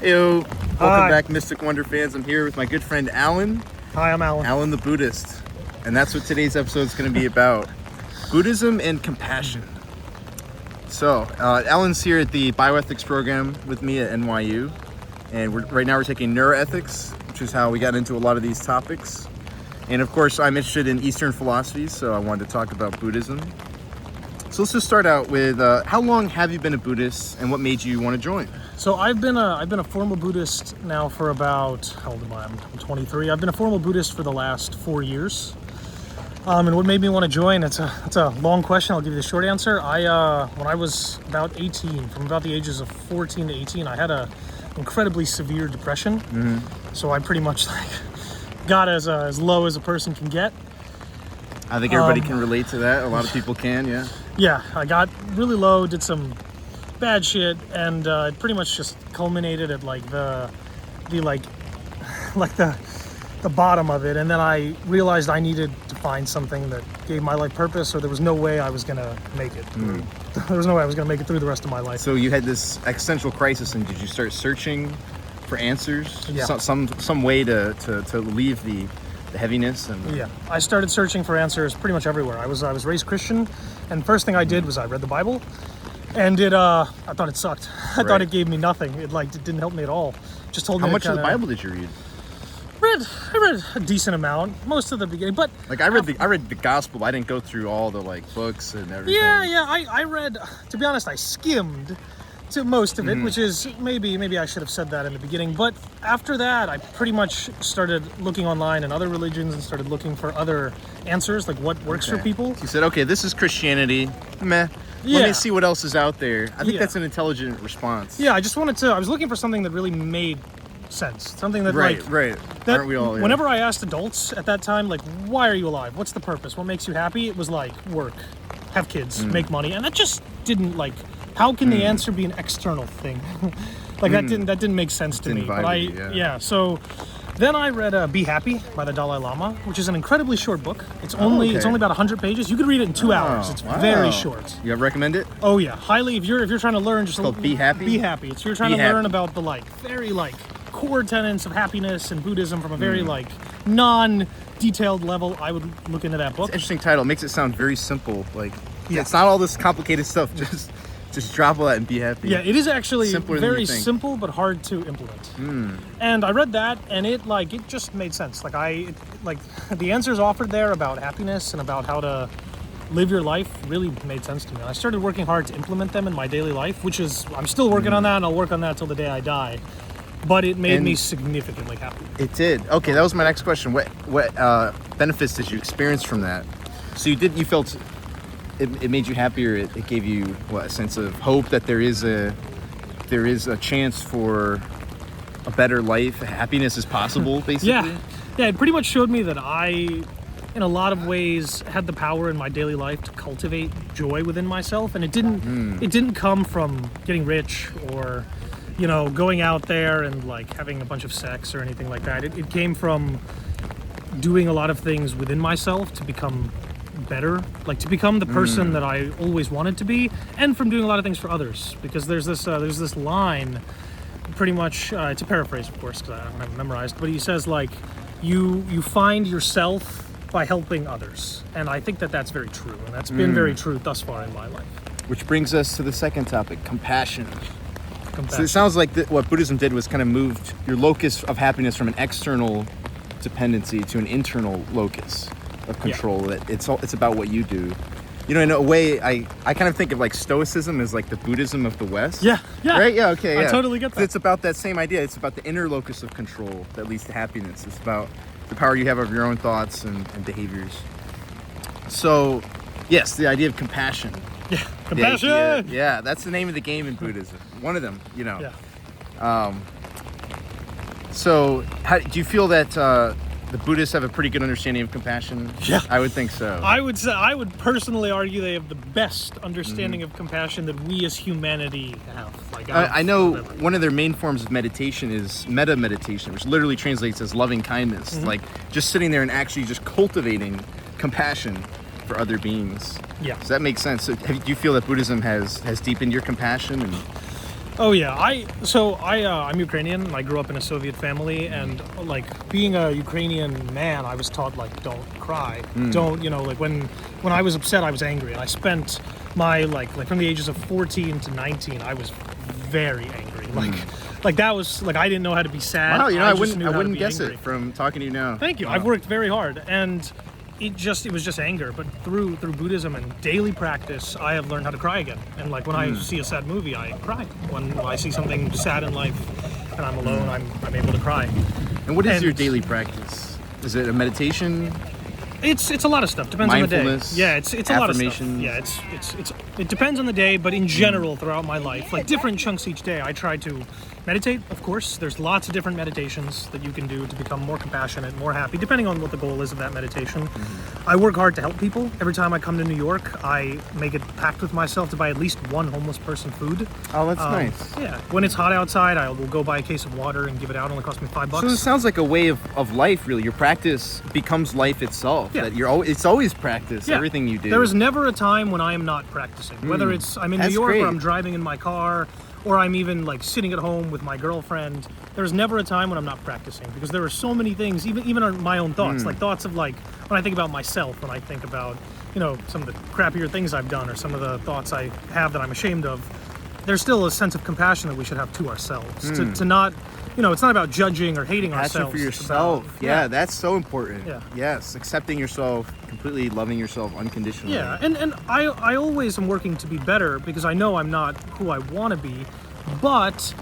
Heyo, welcome Hi. back, Mystic Wonder fans. I'm here with my good friend Alan. Hi, I'm Alan. Alan the Buddhist. And that's what today's episode is going to be about. Buddhism and compassion. So, Alan's here at the bioethics program with me at NYU. And right now we're taking neuroethics, which is how we got into a lot of these topics. And of course, I'm interested in Eastern philosophies, so I wanted to talk about Buddhism. So let's just start out with, how long have you been a Buddhist and what made you want to join? So I've been a formal Buddhist now for about, how old am I? I'm 23. I've been a formal Buddhist for the last 4 years. And what made me want to join, it's a long question. I'll give you the short answer. When I was about 18, from about the ages of 14 to 18, I had a incredibly severe depression. Mm-hmm. So I pretty much got as low as a person can get. I think everybody can relate to that. A lot of people can, yeah. Yeah, I got really low, did some bad shit, and it pretty much just culminated at the bottom of it. And then I realized I needed to find something that gave my life purpose, or there was no way I was gonna make it. There was no way I was gonna make it through the rest of my life. So you had this existential crisis, and did you start searching for answers? Yeah. Some way to relieve the heaviness? And Yeah, I started searching for answers pretty much everywhere. I was raised Christian, and first thing I did was I read the Bible, and I thought it sucked. I thought it gave me nothing. It didn't help me at all. Just told me. How much of the Bible did you read? I read a decent amount, most of the beginning, but I read the gospel, but I didn't go through all the books and everything. yeah. I read. To be honest, I skimmed to most of it, which is maybe I should have said that in the beginning. But after that, I pretty much started looking online in other religions and started looking for other answers, like what works for people. So you said, okay, this is Christianity. Meh. Yeah. Let me see what else is out there. I think Yeah. that's an intelligent response. Yeah, I was looking for something that really made sense. Something that Right. that Aren't we all? Yeah. whenever I asked adults at that time, why are you alive? What's the purpose? What makes you happy? It was work, have kids, make money. And that just didn't how can the answer be an external thing? That didn't make sense to me. But so then I read Be Happy by the Dalai Lama, which is an incredibly short book. It's only about 100 pages. You could read it in 2 hours. It's very short. You recommend it? Oh yeah, highly. If you're trying to learn, just called Be Happy? Be Happy. It's you're trying to learn about the very core tenets of happiness and Buddhism from a very non-detailed level. I would look into that book. It's an interesting title. It makes it sound very simple. It's not all this complicated stuff. Just drop all that and be happy. Yeah, it is actually Simpler than very you think. simple but hard to implement. And I read that, and it just made sense. The answers offered there about happiness and about how to live your life really made sense to me. And I started working hard to implement them in my daily life, which is I'm still working on that, and I'll work on that till the day I die. But it made me significantly happy. It did. Okay, that was my next question. What benefits did you experience from that? So you felt it made you happier. It gave you a sense of hope that there is a chance for a better life. Happiness is possible, basically. Yeah. It pretty much showed me that I, in a lot of ways, had the power in my daily life to cultivate joy within myself, and it didn't come from getting rich or going out there and having a bunch of sex or anything like that. It came from doing a lot of things within myself to become better, to become the person that I always wanted to be, and from doing a lot of things for others. Because there's this line, pretty much, it's a paraphrase, of course, because I don't have it memorized, but he says you find yourself by helping others, and I think that's very true, and that's been very true thus far in my life. Which brings us to the second topic, compassion. So it sounds like what Buddhism did was kind of moved your locus of happiness from an external dependency to an internal locus of control. That it's about what you do. In a way, I kind of think of Stoicism as the Buddhism of the West. Yeah. Right? Yeah, okay. I totally get that. It's about that same idea. It's about the inner locus of control that leads to happiness. It's about the power you have over your own thoughts and behaviors. So, yes, the idea of compassion. Yeah, compassion! Yeah, that's the name of the game in Buddhism. One of them, Yeah. So, do you feel that the Buddhists have a pretty good understanding of compassion? Yeah. I would think so. I would personally argue they have the best understanding of compassion that we as humanity have. I know one of their main forms of meditation is metta meditation, which literally translates as loving kindness. Just sitting there and actually just cultivating compassion for other beings. Yeah. So that makes sense. So do you feel that Buddhism has deepened your compassion? Oh yeah, I'm Ukrainian. And I grew up in a Soviet family, and like being a Ukrainian man, I was taught like don't cry, don't like when I was upset, I was angry, and I spent my like from the ages of 14 to 19, I was very angry. Like that was like I didn't know how to be sad. Wow, I wouldn't guess it from talking to you now. Thank you. Wow. I've worked very hard, and it was just anger. But through Buddhism and daily practice, I have learned how to cry again. And like when I see a sad movie, I cry. When I see something sad in life and I'm alone, I'm able to cry. And what is your daily practice? Is it a meditation? It's a lot of stuff. Depends on the day. Mindfulness, Yeah, it's a lot of stuff. affirmations. Yeah, it depends on the day, but in general throughout my life, like different chunks each day, I try to meditate. Of course, there's lots of different meditations that you can do to become more compassionate, more happy, depending on what the goal is of that meditation. I work hard to help people. Every time I come to New York, I make it pact with myself to buy at least one homeless person food. Oh, that's nice. Yeah, when it's hot outside, I will go buy a case of water and give it out. It only costs me $5. So it sounds like a way of life, really. Your practice becomes life itself. Yeah. That it's always practice. Yeah. Everything you do. There is never a time when I am not practicing. Whether it's I'm in New That's York great. or I'm driving in my car or I'm even like sitting at home with my girlfriend. There's never a time when I'm not practicing because there are so many things, even on my own thoughts, like thoughts of like when I think about myself, when I think about, some of the crappier things I've done or some of the thoughts I have that I'm ashamed of. There's still a sense of compassion that we should have to ourselves. To not, it's not about judging or hating Passion ourselves. for It's yourself. about- Yeah, that's so important. Yeah. Yes, accepting yourself, completely loving yourself unconditionally. Yeah, and I always am working to be better because I know I'm not who I want to be, but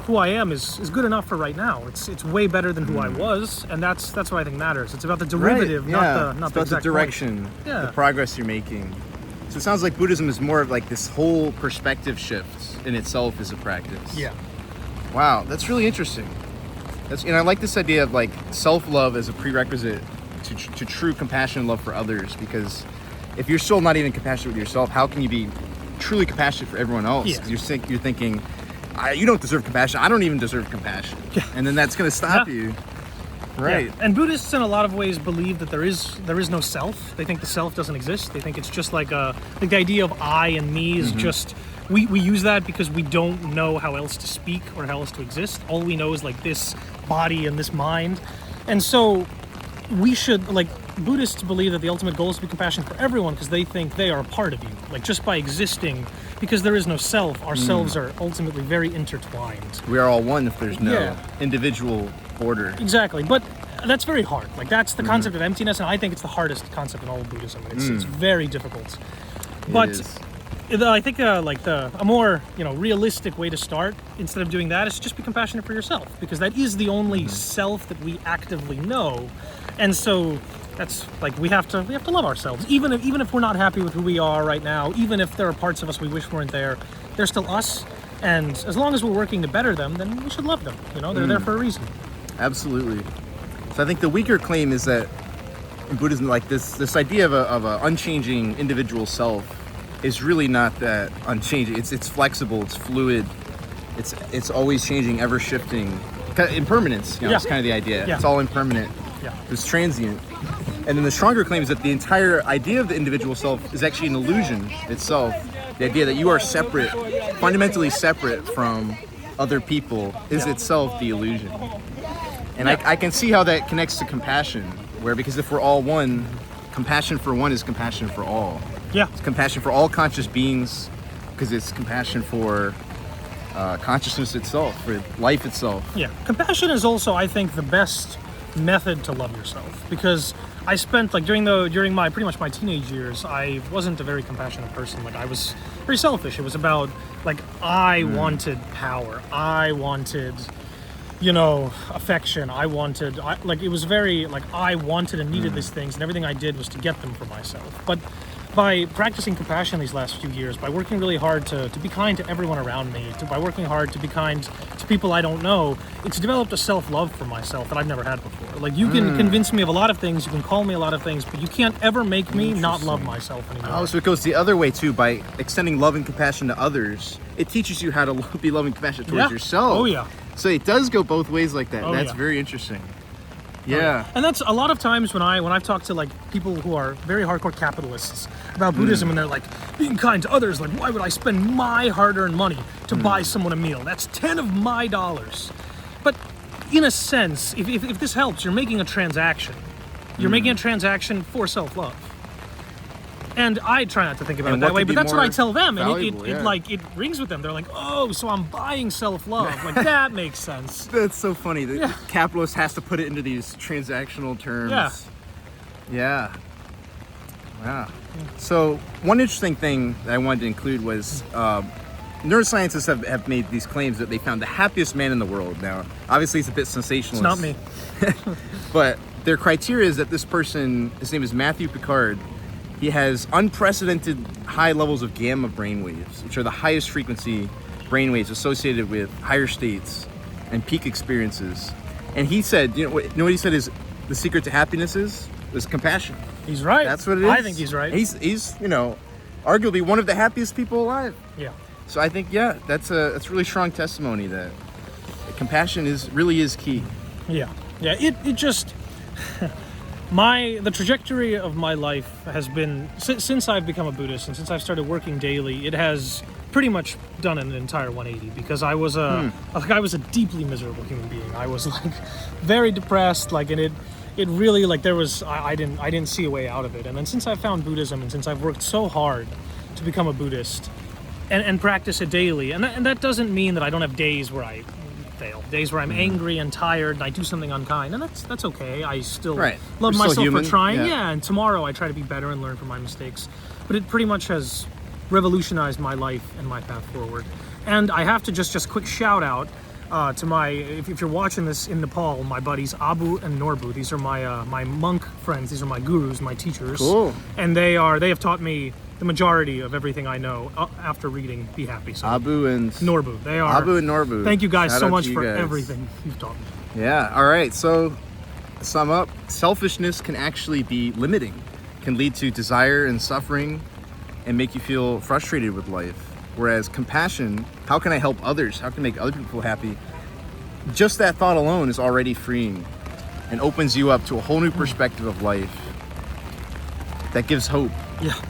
who I am is good enough for right now. It's way better than who I was, and that's what I think matters. It's about the derivative, Right, not yeah. the It's about exact the direction, point. Yeah. the progress you're making. So it sounds like Buddhism is more of like this whole perspective shift in itself as a practice. Yeah. Wow, that's really interesting. I like this idea of like self-love as a prerequisite to true compassion and love for others, because if you're still not even compassionate with yourself, how can you be truly compassionate for everyone else? Yeah. You're thinking, you don't deserve compassion. I don't even deserve compassion. Yeah. And then that's going to stop Yeah. you. Right. Yeah. And Buddhists in a lot of ways believe that there is no self. They think the self doesn't exist. They think it's just like the idea of I and me is just we use that because we don't know how else to speak or how else to exist. All we know is like this body and this mind. And so we should, like, Buddhists believe that the ultimate goal is to be compassionate for everyone because they think they are a part of you. Like, just by existing, because there is no self, our selves are ultimately very intertwined. We are all one if there's no Yeah. individual border. Exactly, but that's very hard. Like, that's the concept of emptiness, and I think it's the hardest concept in all of Buddhism. It's very difficult. But It is. I think a more realistic way to start, instead of doing that, is to just be compassionate for yourself, because that is the only self that we actively know. And so that's like we have to love ourselves, even if we're not happy with who we are right now, even if there are parts of us we wish weren't there. They're still us, and as long as we're working to better them, then we should love them. They're there for a reason. Absolutely. So I think the weaker claim is that in Buddhism, like this idea of a unchanging individual self is really not that unchanging. It's flexible, it's fluid, it's always changing, ever shifting. Impermanence, Yeah. is kind of the idea. Yeah. It's all impermanent. Yeah. It's transient. And then the stronger claim is that the entire idea of the individual self is actually an illusion itself. The idea that you are separate, fundamentally separate from other people, is itself the illusion. And I can see how that connects to compassion, because if we're all one, compassion for one is compassion for all. Yeah. It's compassion for all conscious beings, because it's compassion for consciousness itself, for life itself. Yeah, compassion is also, I think, the best method to love yourself, because I spent during my pretty much my teenage years, I wasn't a very compassionate person. Like, I was very selfish. It was about like I wanted power, I wanted affection, it was very like I wanted and needed these things, and everything I did was to get them for myself. But by practicing compassion these last few years, by working really hard to be kind to everyone around me, by working hard to be kind to people I don't know, it's developed a self-love for myself that I've never had before. Like, you can convince me of a lot of things, you can call me a lot of things, but you can't ever make me not love myself anymore. Oh, so it goes the other way too. By extending love and compassion to others, it teaches you how to be loving and compassionate towards Yeah. yourself. Oh, yeah. So it does go both ways like that. Oh, That's yeah. very interesting. Yeah. And that's a lot of times when I've talked to like people who are very hardcore capitalists about Buddhism, and they're like, being kind to others, like, why would I spend my hard-earned money to buy someone a meal? That's 10 of my dollars. But in a sense, if this helps, you're making a transaction. You're making a transaction for self-love. And I try not to think about it that way, but that's what I tell them, and it rings with them. They're like, "Oh, so I'm buying self-love." Like, that makes sense. That's so funny. The capitalist has to put it into these transactional terms. Yeah. Wow. So one interesting thing that I wanted to include was neuroscientists have made these claims that they found the happiest man in the world. Now, obviously, it's a bit sensationalist. It's not me. But their criteria is that this person, his name is Matthew Picard, he has unprecedented high levels of gamma brainwaves, which are the highest frequency brainwaves associated with higher states and peak experiences. And he said, you know what he said is the secret to happiness is compassion. He's right. That's what it is. I think he's right. He's arguably one of the happiest people alive. Yeah. So I think that's really strong testimony that compassion really is key. Yeah. Yeah. It just the trajectory of my life has been, since I've become a Buddhist and since I've started working daily, it has pretty much done an entire 180, because I was a deeply miserable human being. I was like very depressed, like, and it really, like, there was, I didn't see a way out of it. And then since I found Buddhism, and since I've worked so hard to become a Buddhist and practice it daily, and that doesn't mean that I don't have days where I fail, days where I'm angry and tired and I do something unkind, and that's okay. I still love myself for trying. Yeah, and tomorrow I try to be better and learn from my mistakes. But it pretty much has revolutionized my life and my path forward. And I have to just quick shout out to my, if you're watching this in Nepal, my buddies Abu and Norbu. These are my monk friends. These are my gurus, my teachers. Cool. And they have taught me the majority of everything I know after reading Be Happy. So Abu and Norbu. They are. Abu and Norbu. Thank you guys Shout so out much to you for guys. everything you've taught me. Yeah. All right. So to sum up, selfishness can actually be limiting, can lead to desire and suffering, and make you feel frustrated with life. Whereas compassion, how can I help others? How can I make other people happy? Just that thought alone is already freeing and opens you up to a whole new perspective of life that gives hope. Yeah.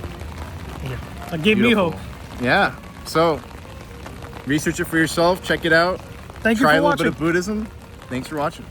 That gave me hope. Yeah. So research it for yourself. Check it out. Thank you Try for a little watching. bit of Buddhism. Thanks for watching.